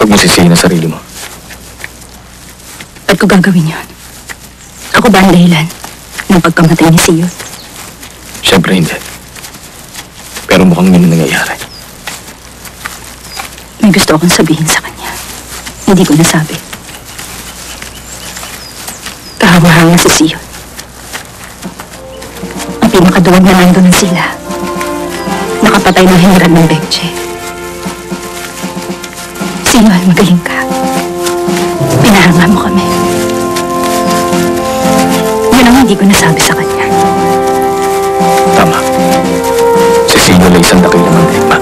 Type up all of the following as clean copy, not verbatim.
Huwag mo sisihin ang sarili mo. Ba't ko gagawin yun? Ako ba ang dahilan ng pagkamatay ni Siyo? Siyempre hindi. Pero mukhang yun ang nangyayari. May gusto akong sabihin sa kanya. Hindi ko nasabi. Kahawa-hawa si Siyo. Ang pinakaduwag na nandun na sila. Nakapatay ng General ng Bekche. Siyo, magaling ka. Pinahanga mo kami. Yun ang hindi ko nasabi sa kanya. Tama. Si Sino na isang dakilang mandirigma.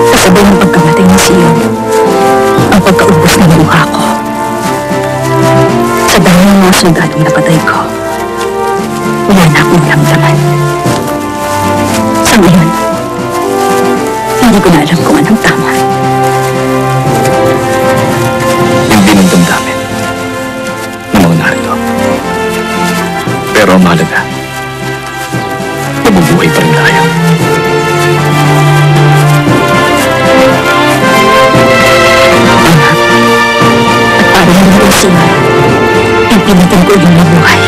Kasabay ng pagkamatay ni Siyo, ang pagkaubos ng mukha ko. Sa dami ng mga sundalong napatay ko, wala na akong lamdaman. Sa ngayon, hindi ko na alam kung anong tama. Hindi ng damdamin ng mga narito. Pero ang mahalaga, mabubuhay pa rin tayo. At parang naman ang Siyo, ipinitin ko yung mabuhay.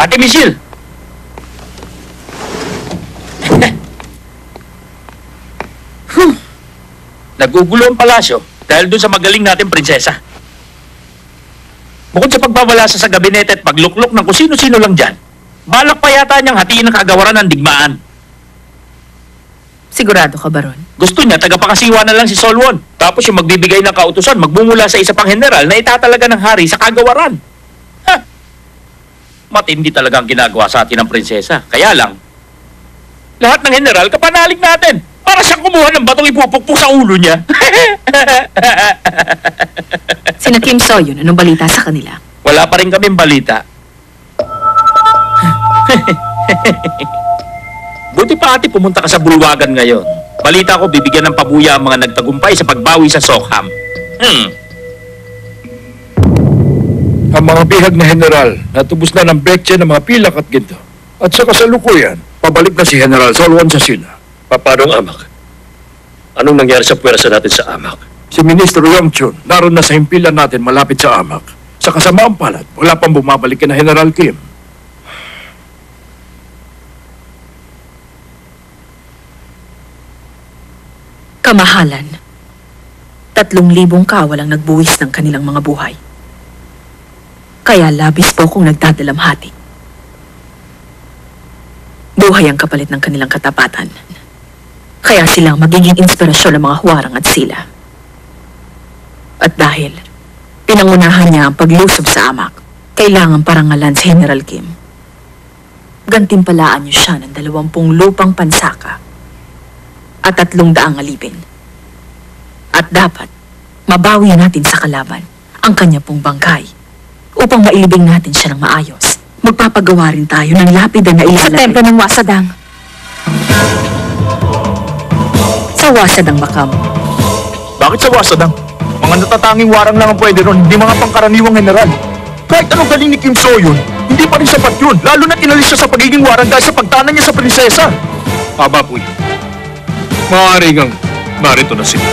Ate Michelle! Nagugulo ang palasyo dahil doon sa magaling natin prinsesa. Bukod sa pagbabalasa sa gabinete at pagluklok ng kung sino-sino lang dyan, balak pa yata niyang hatiin ang kagawaran ng digmaan. Sigurado ka ba ron? Gusto niya, tagapakasiwa na lang si Solwon. Tapos yung magbibigay ng kautusan, magmumula sa isa pang general na itatalaga ng hari sa kagawaran. Ha! Matindi talaga ang ginagawa sa atin ng prinsesa. Kaya lang, lahat ng general kapanalig natin. Para siyang kumuha ng batong ipupukpok sa ulo niya. Sina Kim Soyun, anong balita sa kanila? Wala pa rin kaming balita. Buti pa ate pumunta ka sa bulwagan ngayon. Balita ko bibigyan ng pabuya ang mga nagtagumpay sa pagbawi sa Sokham. Ang mga bihag na general, natubos na ng Bekche ng mga pilak at ginto. At sa kasalukuyan, pabalik na si General Solwon sa sila. Papanong Amak? Anong nangyari sa puwersa natin sa Amak? Si Ministro Yongchun, naroon na sa himpilan natin malapit sa Amak. Sa kasamaang palad, wala pang bumabalik kina General Kim. Kamahalan. 3,000 kawalang nagbuwis ng kanilang mga buhay. Kaya labis po kong nagdadalamhati. Buhay ang kapalit ng kanilang katapatan. Kaya silang magiging inspirasyon ng mga huwarang at sila. At dahil pinangunahan niya ang paglusob sa Amak, kailangan parangalan si General Kim. Gantimpalaan niyo siya ng 20 lupang pansaka at 300 alipin. At dapat, mabawi natin sa kalaban ang kanya pong bangkay upang mailibing natin siya ng maayos. Magpapagawa rin tayo ng lapida na ilalagay sa templo ng Wasadang. Sa Wasadang Makam. Bakit sa Wasadang? Mga natatanging warang lang ang pwede ron, hindi mga pangkaraniwang general. Kahit anong galing ni Kim Soyun, hindi pa rin sapat yun, lalo na tinalis siya sa pagiging warang dahil sa pagtanan niya sa prinsesa. Tama po yun. Maaari ngang narito na sila.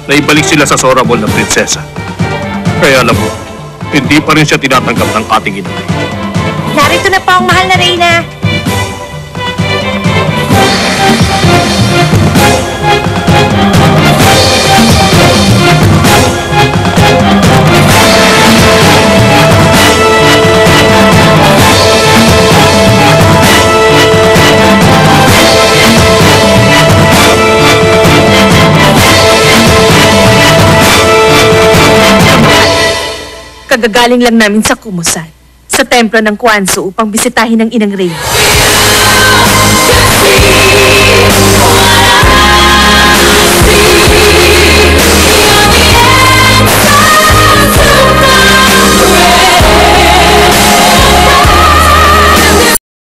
Naibalik sila sa Sorabol ng prinsesa. Kaya alam mo, hindi pa rin siya tinatanggap ng ating inay. Narito na po ang mahal na Reyna. Kagagaling lang namin sa Kumusan, sa templo ng Kwanso upang bisitahin ang Inang Reyna.